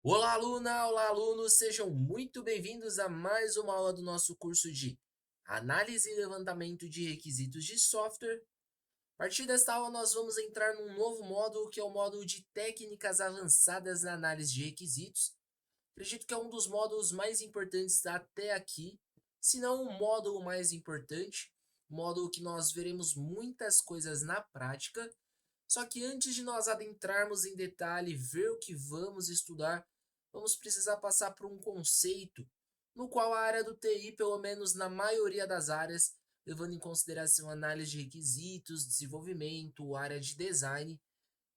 Olá, aluna! Olá, alunos! Sejam muito bem-vindos a mais uma aula do nosso curso de Análise e Levantamento de Requisitos de Software. A partir desta aula, nós vamos entrar num novo módulo, que é o módulo de Técnicas Avançadas na Análise de Requisitos. Acredito que é um dos módulos mais importantes até aqui, se não o módulo mais importante, módulo que nós veremos muitas coisas na prática. Só que antes de nós adentrarmos em detalhe e ver o que vamos estudar, vamos precisar passar por um conceito no qual a área do TI, pelo menos na maioria das áreas, levando em consideração análise de requisitos, desenvolvimento, área de design,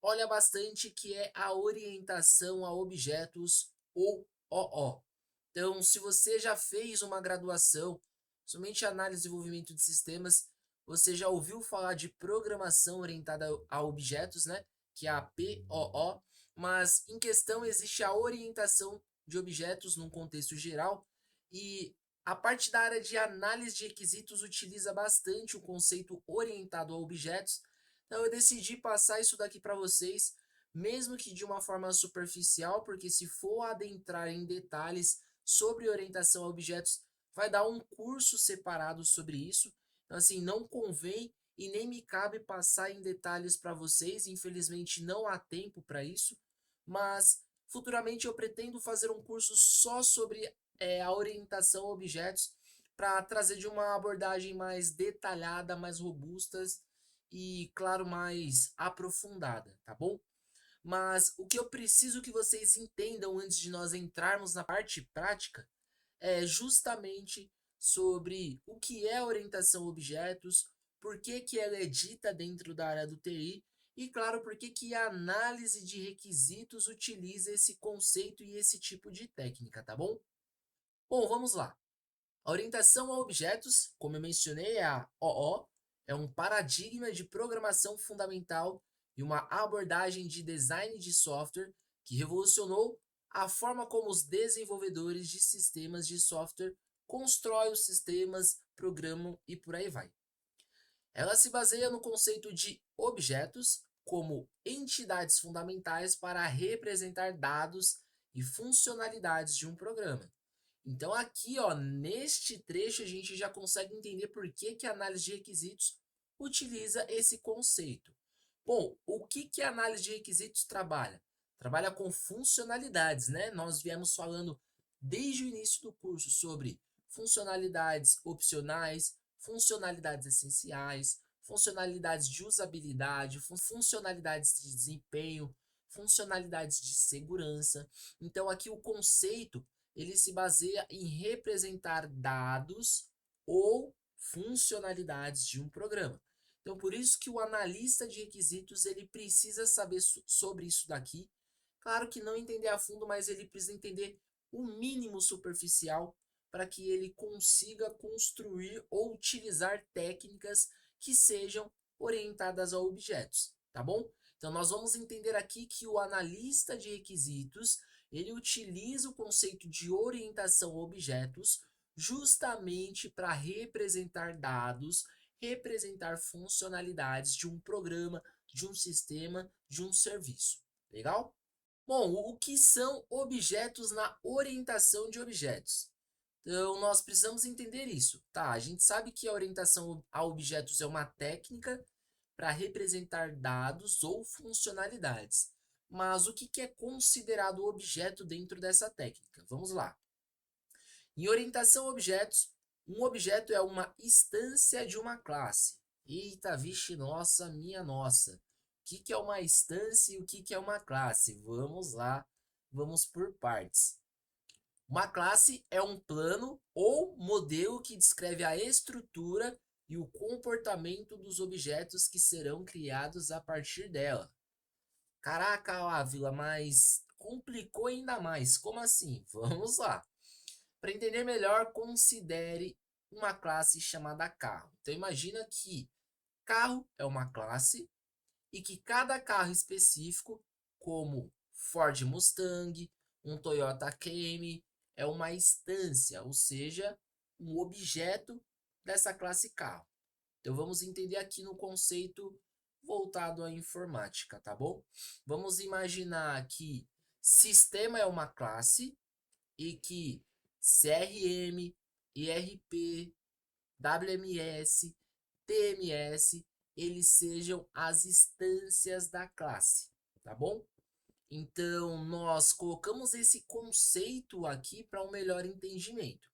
olha bastante, que é a orientação a objetos, ou OO. Então, se você já fez uma graduação, somente análise e desenvolvimento de sistemas, você já ouviu falar de programação orientada a objetos, né? Que é a POO, mas em questão existe a orientação de objetos num contexto geral, e a parte da área de análise de requisitos utiliza bastante o conceito orientado a objetos. Então eu decidi passar isso daqui para vocês, mesmo que de uma forma superficial, porque se for adentrar em detalhes sobre orientação a objetos, vai dar um curso separado sobre isso. Então, assim, não convém e nem me cabe passar em detalhes para vocês. Infelizmente, não há tempo para isso. Mas futuramente eu pretendo fazer um curso só sobre a orientação a objetos, para trazer de uma abordagem mais detalhada, mais robusta e, claro, mais aprofundada, tá bom? Mas o que eu preciso que vocês entendam antes de nós entrarmos na parte prática é justamente sobre o que é orientação a objetos, por que que ela é dita dentro da área do TI e, claro, por que que a análise de requisitos utiliza esse conceito e esse tipo de técnica, tá bom? Bom, vamos lá. A orientação a objetos, como eu mencionei, é a OO, é um paradigma de programação fundamental e uma abordagem de design de software que revolucionou a forma como os desenvolvedores de sistemas de software constroem os sistemas, programam e por aí vai. Ela se baseia no conceito de objetos como entidades fundamentais para representar dados e funcionalidades de um programa. Então aqui, ó, neste trecho a gente já consegue entender por que que a análise de requisitos utiliza esse conceito. Bom, o que que a análise de requisitos trabalha? Trabalha com funcionalidades, né? Nós viemos falando desde o início do curso sobre funcionalidades opcionais, funcionalidades essenciais, funcionalidades de usabilidade, funcionalidades de desempenho, funcionalidades de segurança. Então aqui o conceito ele se baseia em representar dados ou funcionalidades de um programa. Então, por isso que o analista de requisitos ele precisa saber sobre isso daqui. Claro que não entender a fundo, mas ele precisa entender o mínimo superficial para que ele consiga construir ou utilizar técnicas que sejam orientadas a objetos, tá bom? Então, nós vamos entender aqui que o analista de requisitos ele utiliza o conceito de orientação a objetos justamente para representar dados, representar funcionalidades de um programa, de um sistema, de um serviço. Legal? Bom, o que são objetos na orientação de objetos? Então, nós precisamos entender isso. Tá, a gente sabe que a orientação a objetos é uma técnica para representar dados ou funcionalidades. Mas o que que é considerado objeto dentro dessa técnica? Vamos lá. Em orientação a objetos, um objeto é uma instância de uma classe. Eita, vixe, nossa, minha nossa. O que que é uma instância e o que que é uma classe? Vamos lá, vamos por partes. Uma classe é um plano ou modelo que descreve a estrutura e o comportamento dos objetos que serão criados a partir dela. Caraca, Ávila, mas complicou ainda mais. Como assim? Vamos lá. Para entender melhor, considere uma classe chamada carro. Então imagina que carro é uma classe e que cada carro específico, como Ford Mustang, um Toyota Camry, é uma instância, ou seja, um objeto dessa classe carro. Então vamos entender aqui no conceito voltado à informática, tá bom? Vamos imaginar que Sistema é uma classe e que CRM, IRP, WMS, TMS, eles sejam as instâncias da classe, tá bom? Então, nós colocamos esse conceito aqui para um melhor entendimento.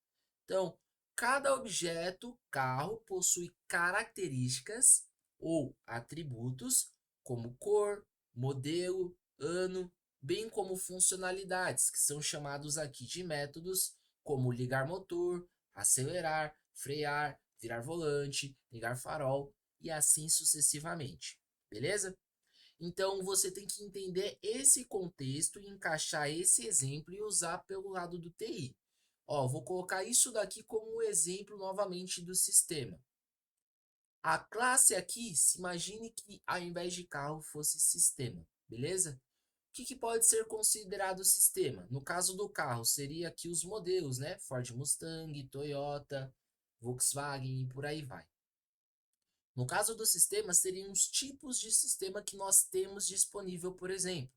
Então, cada objeto carro possui características ou atributos como cor, modelo, ano, bem como funcionalidades, que são chamados aqui de métodos, como ligar motor, acelerar, frear, virar volante, ligar farol e assim sucessivamente. Beleza? Então você tem que entender esse contexto e encaixar esse exemplo e usar pelo lado do TI. Ó, vou colocar isso daqui como um exemplo novamente do sistema. A classe aqui, se imagine que ao invés de carro fosse sistema, beleza? O que pode ser considerado sistema? No caso do carro, seria aqui os modelos, né? Ford Mustang, Toyota, Volkswagen e por aí vai. No caso do sistema, seriam os tipos de sistema que nós temos disponível, por exemplo.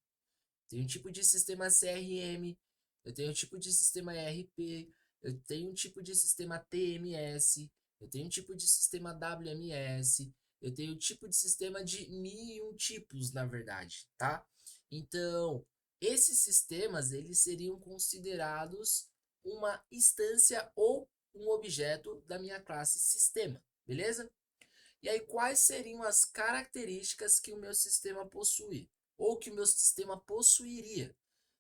Tem um tipo de sistema CRM, eu tenho um tipo de sistema ERP, eu tenho um tipo de sistema TMS, eu tenho um tipo de sistema WMS, eu tenho um tipo de sistema de mil e um tipos, na verdade, tá? Então, esses sistemas, eles seriam considerados uma instância ou um objeto da minha classe sistema, beleza? E aí, quais seriam as características que o meu sistema possui? Ou que o meu sistema possuiria?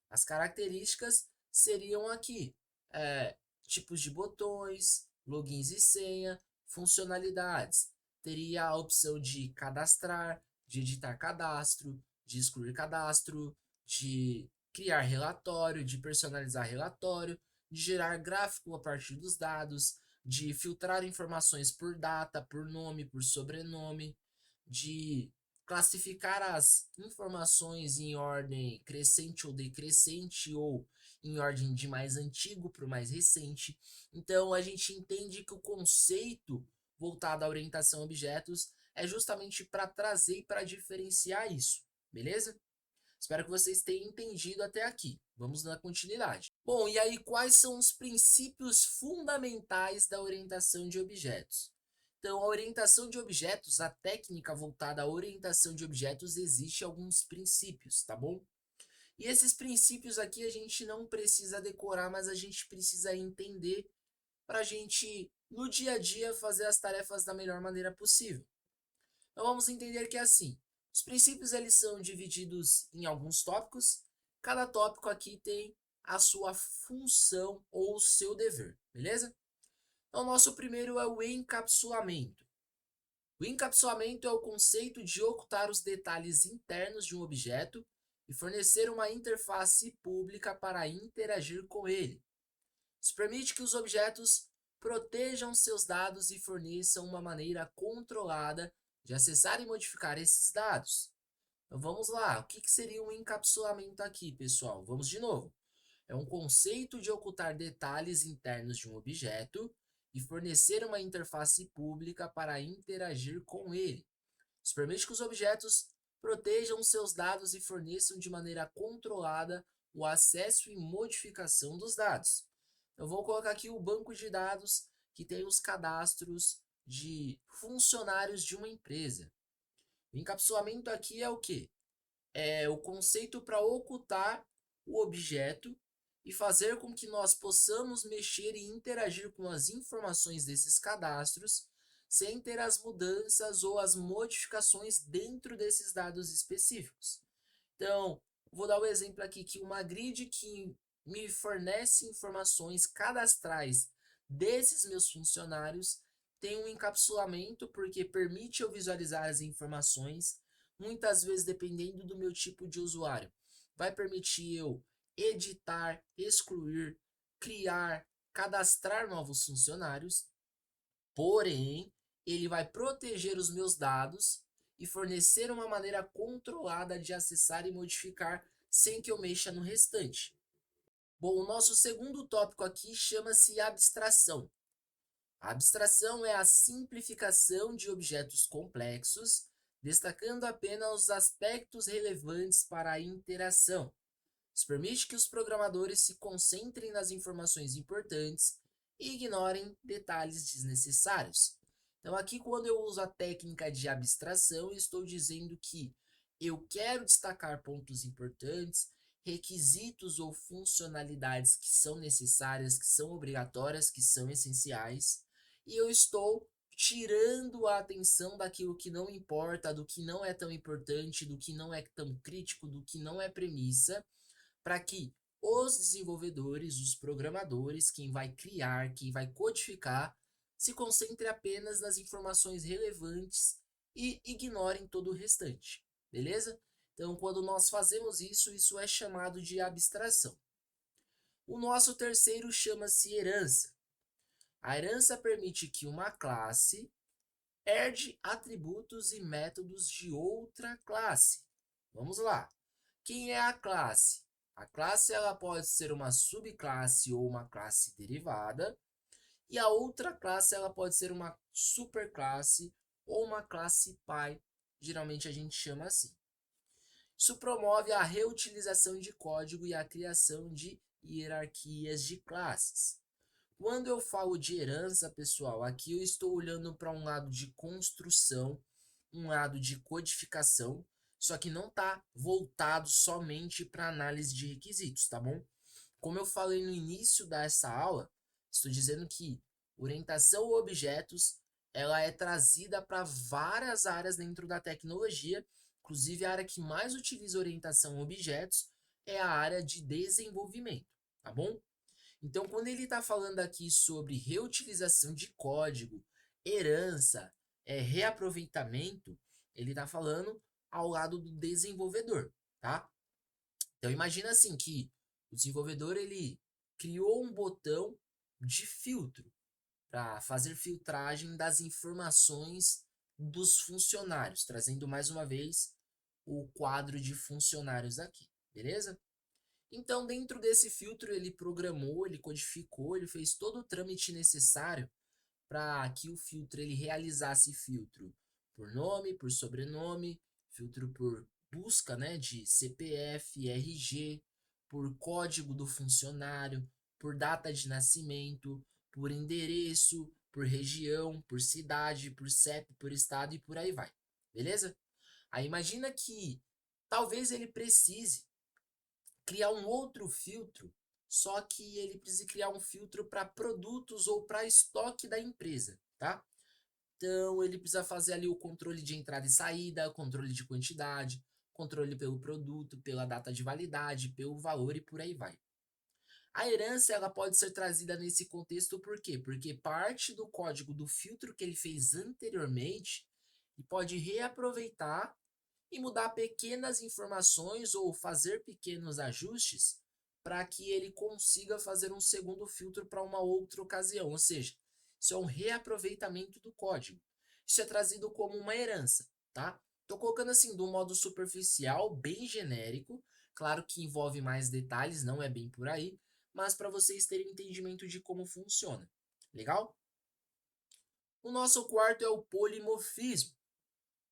As características seriam aqui: é, tipos de botões, logins e senha, funcionalidades. Teria a opção de cadastrar, de editar cadastro, de excluir cadastro, de criar relatório, de personalizar relatório, de gerar gráfico a partir dos dados, de filtrar informações por data, por nome, por sobrenome, de classificar as informações em ordem crescente ou decrescente ou em ordem de mais antigo para o mais recente. Então a gente entende que o conceito voltado à orientação a objetos é justamente para trazer e para diferenciar isso, beleza? Espero que vocês tenham entendido até aqui. Vamos na continuidade. Bom, e aí quais são os princípios fundamentais da orientação de objetos? Então, a orientação de objetos, a técnica voltada à orientação de objetos, existe alguns princípios, tá bom? E esses princípios aqui a gente não precisa decorar, mas a gente precisa entender para a gente, no dia a dia, fazer as tarefas da melhor maneira possível. Então vamos entender que é assim. Os princípios eles são divididos em alguns tópicos. Cada tópico aqui tem a sua função ou o seu dever, beleza? Então, o nosso primeiro é o encapsulamento. O encapsulamento é o conceito de ocultar os detalhes internos de um objeto e fornecer uma interface pública para interagir com ele. Isso permite que os objetos protejam seus dados e forneçam uma maneira controlada de acessar e modificar esses dados. Então vamos lá, o que seria um encapsulamento aqui, pessoal? Vamos de novo. É um conceito de ocultar detalhes internos de um objeto e fornecer uma interface pública para interagir com ele. Isso permite que os objetos protejam seus dados e forneçam de maneira controlada o acesso e modificação dos dados. Eu vou colocar aqui o banco de dados que tem os cadastros de funcionários de uma empresa. O encapsulamento aqui é o que? É o conceito para ocultar o objeto e fazer com que nós possamos mexer e interagir com as informações desses cadastros sem ter as mudanças ou as modificações dentro desses dados específicos. Então, vou dar o um exemplo aqui que uma grid que me fornece informações cadastrais desses meus funcionários tem um encapsulamento porque permite eu visualizar as informações, muitas vezes dependendo do meu tipo de usuário. Vai permitir eu editar, excluir, criar, cadastrar novos funcionários, porém, ele vai proteger os meus dados e fornecer uma maneira controlada de acessar e modificar sem que eu mexa no restante. Bom, o nosso segundo tópico aqui chama-se abstração. A abstração é a simplificação de objetos complexos, destacando apenas os aspectos relevantes para a interação. Isso permite que os programadores se concentrem nas informações importantes e ignorem detalhes desnecessários. Então, aqui, quando eu uso a técnica de abstração, eu estou dizendo que eu quero destacar pontos importantes, requisitos ou funcionalidades que são necessárias, que são obrigatórias, que são essenciais, e eu estou tirando a atenção daquilo que não importa, do que não é tão importante, do que não é tão crítico, do que não é premissa, para que os desenvolvedores, os programadores, quem vai criar, quem vai codificar, se concentre apenas nas informações relevantes e ignorem todo o restante, beleza? Então, quando nós fazemos isso, isso é chamado de abstração. O nosso terceiro chama-se herança. A herança permite que uma classe herde atributos e métodos de outra classe. Vamos lá. Quem é a classe? A classe ela pode ser uma subclasse ou uma classe derivada, e a outra classe ela pode ser uma superclasse ou uma classe pai. Geralmente a gente chama assim. Isso promove a reutilização de código e a criação de hierarquias de classes. Quando eu falo de herança, pessoal, aqui eu estou olhando para um lado de construção, um lado de codificação, só que não está voltado somente para análise de requisitos, tá bom? Como eu falei no início dessa aula, estou dizendo que orientação a objetos ela é trazida para várias áreas dentro da tecnologia, inclusive a área que mais utiliza orientação a objetos é a área de desenvolvimento, tá bom? Então, quando ele está falando aqui sobre reutilização de código, herança, reaproveitamento, ele está falando ao lado do desenvolvedor, tá? Então, imagina assim que o desenvolvedor ele criou um botão de filtro para fazer filtragem das informações dos funcionários, trazendo mais uma vez o quadro de funcionários aqui, beleza? Então, dentro desse filtro, ele programou, ele codificou, ele fez todo o trâmite necessário para que o filtro ele realizasse filtro por nome, por sobrenome, filtro por busca, né, de CPF, RG, por código do funcionário, por data de nascimento, por endereço, por região, por cidade, por CEP, por estado e por aí vai. Beleza? Aí imagina que talvez ele precise criar um outro filtro, só que ele precisa criar um filtro para produtos ou para estoque da empresa, tá? Então ele precisa fazer ali o controle de entrada e saída, controle de quantidade, controle pelo produto, pela data de validade, pelo valor e por aí vai. A herança ela pode ser trazida nesse contexto por quê? Porque parte do código do filtro que ele fez anteriormente, ele pode reaproveitar e mudar pequenas informações ou fazer pequenos ajustes para que ele consiga fazer um segundo filtro para uma outra ocasião. Ou seja, isso é um reaproveitamento do código. Isso é trazido como uma herança, tá? Estou colocando assim de um modo superficial, bem genérico. Claro que envolve mais detalhes, não é bem por aí, mas para vocês terem um entendimento de como funciona. Legal? O nosso quarto é o polimorfismo.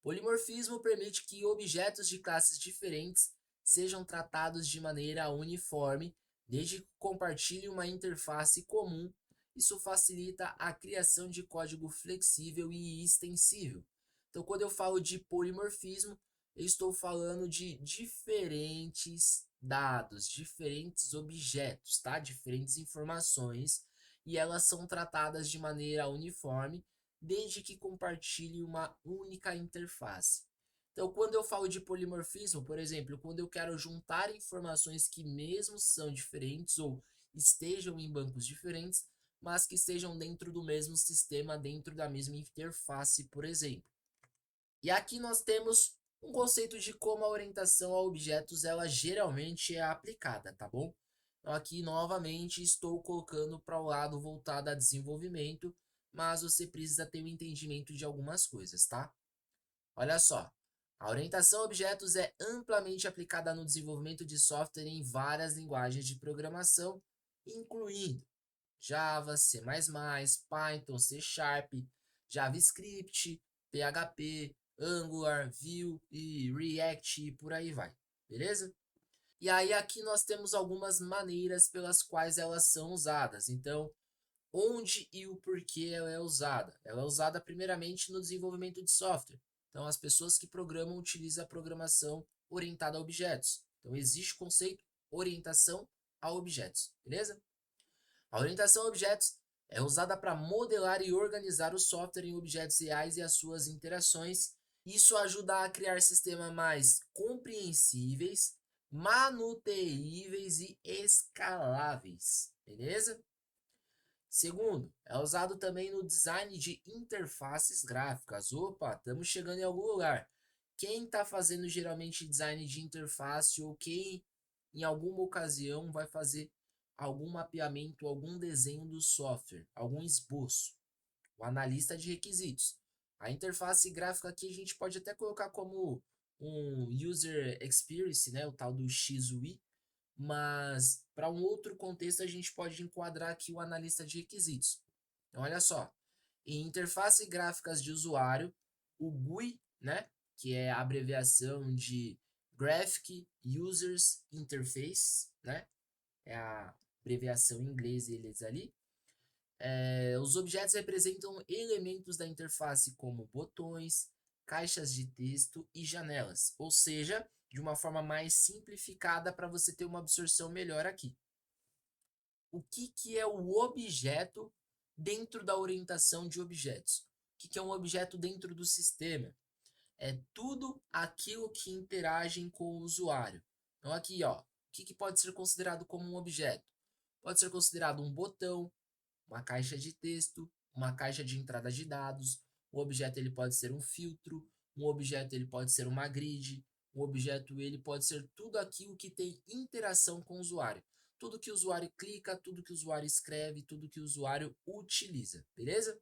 Polimorfismo permite que objetos de classes diferentes sejam tratados de maneira uniforme, desde que compartilhem uma interface comum. Isso facilita a criação de código flexível e extensível. Então, quando eu falo de polimorfismo, eu estou falando de diferentes dados, diferentes objetos, tá? Diferentes informações, e elas são tratadas de maneira uniforme desde que compartilhe uma única interface. Então, quando eu falo de polimorfismo, por exemplo, quando eu quero juntar informações que mesmo são diferentes ou estejam em bancos diferentes, mas que estejam dentro do mesmo sistema, dentro da mesma interface, por exemplo. E aqui nós temos um conceito de como a orientação a objetos ela geralmente é aplicada, tá bom? Então aqui novamente estou colocando para o lado voltado a desenvolvimento, mas você precisa ter um entendimento de algumas coisas, tá? Olha só, a orientação a objetos é amplamente aplicada no desenvolvimento de software em várias linguagens de programação, incluindo Java, C++, Python, C Sharp, JavaScript, PHP, Angular, Vue e React e por aí vai, beleza? E aí aqui nós temos algumas maneiras pelas quais elas são usadas. Então, onde e o porquê ela é usada? Ela é usada primeiramente no desenvolvimento de software. Então, as pessoas que programam utilizam a programação orientada a objetos. Então, existe o conceito orientação a objetos, beleza? A orientação a objetos é usada para modelar e organizar o software em objetos reais e as suas interações. Isso ajuda a criar sistemas mais compreensíveis, manuteíveis e escaláveis, beleza? Segundo, é usado também no design de interfaces gráficas. Opa, estamos chegando em algum lugar. Quem está fazendo geralmente design de interface ou quem em alguma ocasião vai fazer algum mapeamento, algum desenho do software, algum esboço? O analista de requisitos. A interface gráfica aqui a gente pode até colocar como um user experience, né, o tal do XUI, mas para um outro contexto a gente pode enquadrar aqui o analista de requisitos. Então, olha só, em interface gráficas de usuário, o GUI, né, que é a abreviação de Graphic Users Interface, né, é a abreviação em inglês deles ali. Os objetos representam elementos da interface como botões, caixas de texto e janelas, ou seja, de uma forma mais simplificada para você ter uma absorção melhor aqui. O que é o objeto dentro da orientação de objetos? O que é um objeto dentro do sistema? É tudo aquilo que interagem com o usuário. Então aqui, ó, o que pode ser considerado como um objeto? Pode ser considerado um botão, uma caixa de texto, uma caixa de entrada de dados. O objeto ele pode ser um filtro, um objeto ele pode ser uma grid, um objeto ele pode ser tudo aquilo que tem interação com o usuário. Tudo que o usuário clica, tudo que o usuário escreve, tudo que o usuário utiliza, beleza?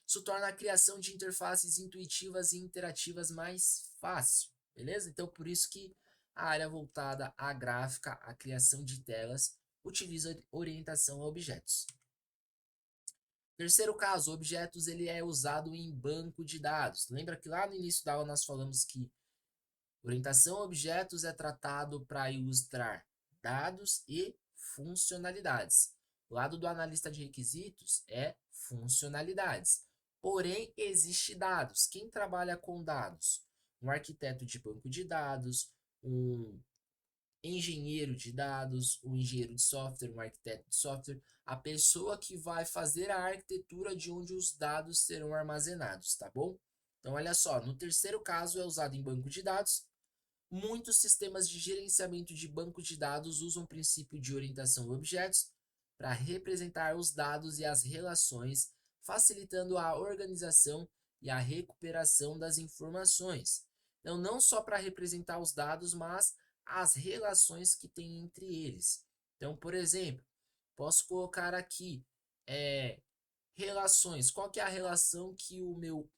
Isso torna a criação de interfaces intuitivas e interativas mais fácil, beleza? Então, por isso que a área voltada à gráfica, à criação de telas, utiliza orientação a objetos. Terceiro caso, objetos ele é usado em banco de dados. Lembra que lá no início da aula nós falamos que orientação a objetos é tratado para ilustrar dados e funcionalidades. O lado do analista de requisitos é funcionalidades. Porém, existe dados. Quem trabalha com dados? Um arquiteto de banco de dados, um engenheiro de dados, um engenheiro de software, um arquiteto de software, a pessoa que vai fazer a arquitetura de onde os dados serão armazenados, tá bom? Então, olha só, no terceiro caso é usado em banco de dados. Muitos sistemas de gerenciamento de banco de dados usam o princípio de orientação a objetos para representar os dados e as relações, facilitando a organização e a recuperação das informações. Então, não só para representar os dados, mas as relações que tem entre eles. Então, por exemplo, posso colocar aqui relações. Qual que é a relação que o meu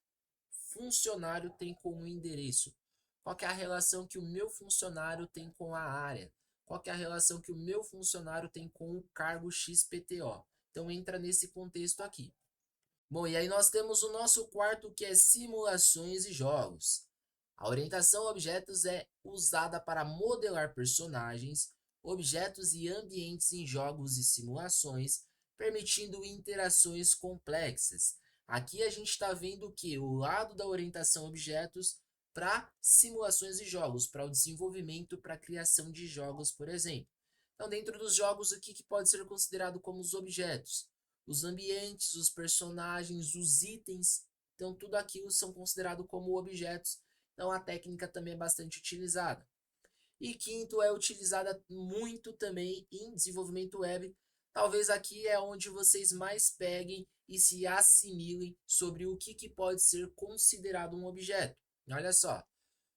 funcionário tem com o endereço? Qual que é a relação que o meu funcionário tem com a área? Qual que é a relação que o meu funcionário tem com o cargo XPTO? Então entra nesse contexto aqui. Bom, e aí nós temos o nosso quarto que é simulações e jogos. A orientação a objetos é usada para modelar personagens, objetos e ambientes em jogos e simulações, permitindo interações complexas. Aqui a gente está vendo que o lado da orientação a objetos para simulações e jogos, para o desenvolvimento, para a criação de jogos, por exemplo. Então, dentro dos jogos, o que pode ser considerado como os objetos? Os ambientes, os personagens, os itens. Então, tudo aquilo são considerados como objetos. Então, a técnica também é bastante utilizada. E quinto, é utilizada muito também em desenvolvimento web. Talvez aqui é onde vocês mais peguem e se assimilem sobre o que pode ser considerado um objeto. Olha só,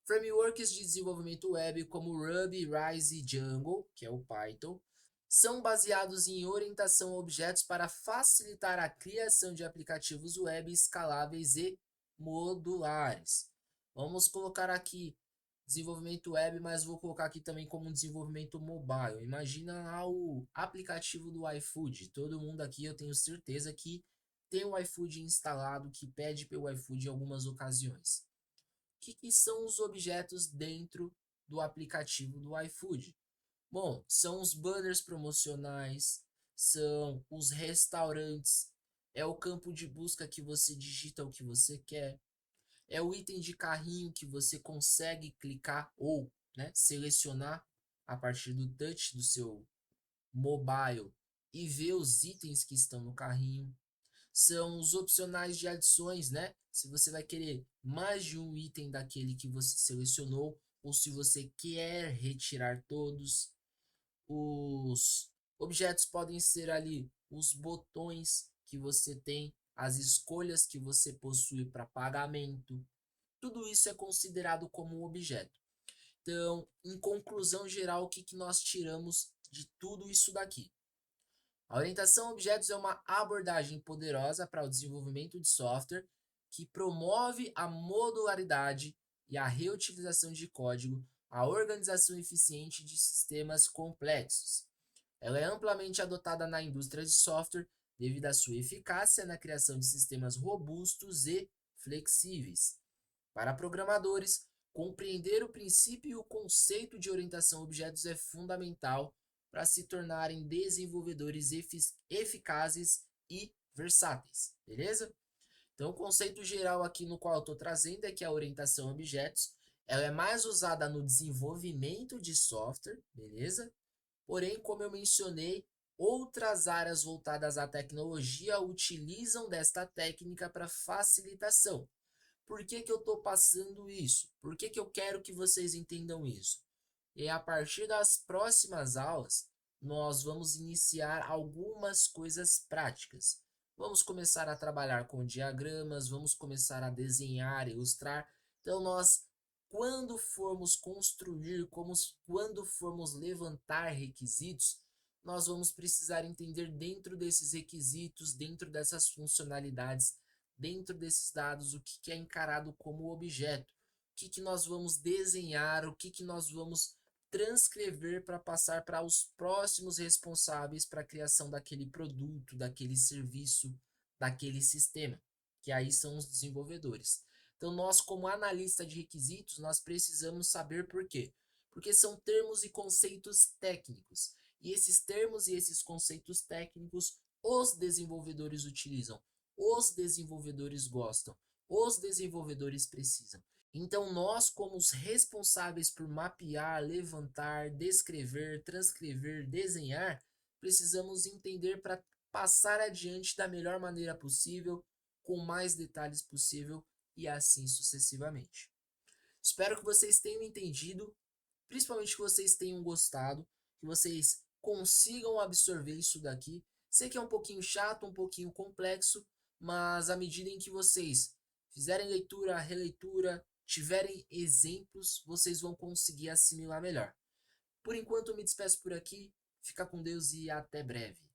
frameworks de desenvolvimento web como Ruby, Rise e Django, que é o Python, são baseados em orientação a objetos para facilitar a criação de aplicativos web escaláveis e modulares. Vamos colocar aqui desenvolvimento web, mas vou colocar aqui também como desenvolvimento mobile. Imagina lá o aplicativo do iFood. Todo mundo aqui, eu tenho certeza que tem o iFood instalado, que pede pelo iFood em algumas ocasiões. O que são os objetos dentro do aplicativo do iFood? Bom, são os banners promocionais, são os restaurantes, é o campo de busca que você digita o que você quer, é o item de carrinho que você consegue clicar ou, né, selecionar a partir do touch do seu mobile e ver os itens que estão no carrinho. São os opcionais de adições, né? Se você vai querer mais de um item daquele que você selecionou ou se você quer retirar todos. Os objetos podem ser ali os botões que você tem, as escolhas que você possui para pagamento. Tudo isso é considerado como um objeto. Então, em conclusão geral, o que, que nós tiramos de tudo isso daqui? A orientação a objetos é uma abordagem poderosa para o desenvolvimento de software que promove a modularidade e a reutilização de código, a organização eficiente de sistemas complexos. Ela é amplamente adotada na indústria de software devido à sua eficácia na criação de sistemas robustos e flexíveis. Para programadores, compreender o princípio e o conceito de orientação a objetos é fundamental para se tornarem desenvolvedores eficazes e versáteis, beleza? Então, o conceito geral aqui no qual eu estou trazendo é que a orientação a objetos ela é mais usada no desenvolvimento de software, beleza? Porém, como eu mencionei, outras áreas voltadas à tecnologia utilizam desta técnica para facilitação. Por que, que eu estou passando isso? Por que, que eu quero que vocês entendam isso? E a partir das próximas aulas, nós vamos iniciar algumas coisas práticas. Vamos começar a trabalhar com diagramas, vamos começar a desenhar, ilustrar. Então, nós, quando formos construir, quando formos levantar requisitos, nós vamos precisar entender dentro desses requisitos, dentro dessas funcionalidades, dentro desses dados, o que é encarado como objeto, o que nós vamos desenhar, o que nós vamos transcrever para passar para os próximos responsáveis para a criação daquele produto, daquele serviço, daquele sistema, que aí são os desenvolvedores. Então, nós, como analista de requisitos, nós precisamos saber por quê. Porque são termos e conceitos técnicos. E esses termos e esses conceitos técnicos os desenvolvedores utilizam, os desenvolvedores gostam, os desenvolvedores precisam. Então, nós, como os responsáveis por mapear, levantar, descrever, transcrever, desenhar, precisamos entender para passar adiante da melhor maneira possível, com mais detalhes possível e assim sucessivamente. Espero que vocês tenham entendido, principalmente que vocês tenham gostado, que vocês consigam absorver isso daqui. Sei que é um pouquinho chato, um pouquinho complexo, mas à medida em que vocês fizerem leitura, releitura, tiverem exemplos, vocês vão conseguir assimilar melhor. Por enquanto, eu me despeço por aqui. Fica com Deus e até breve.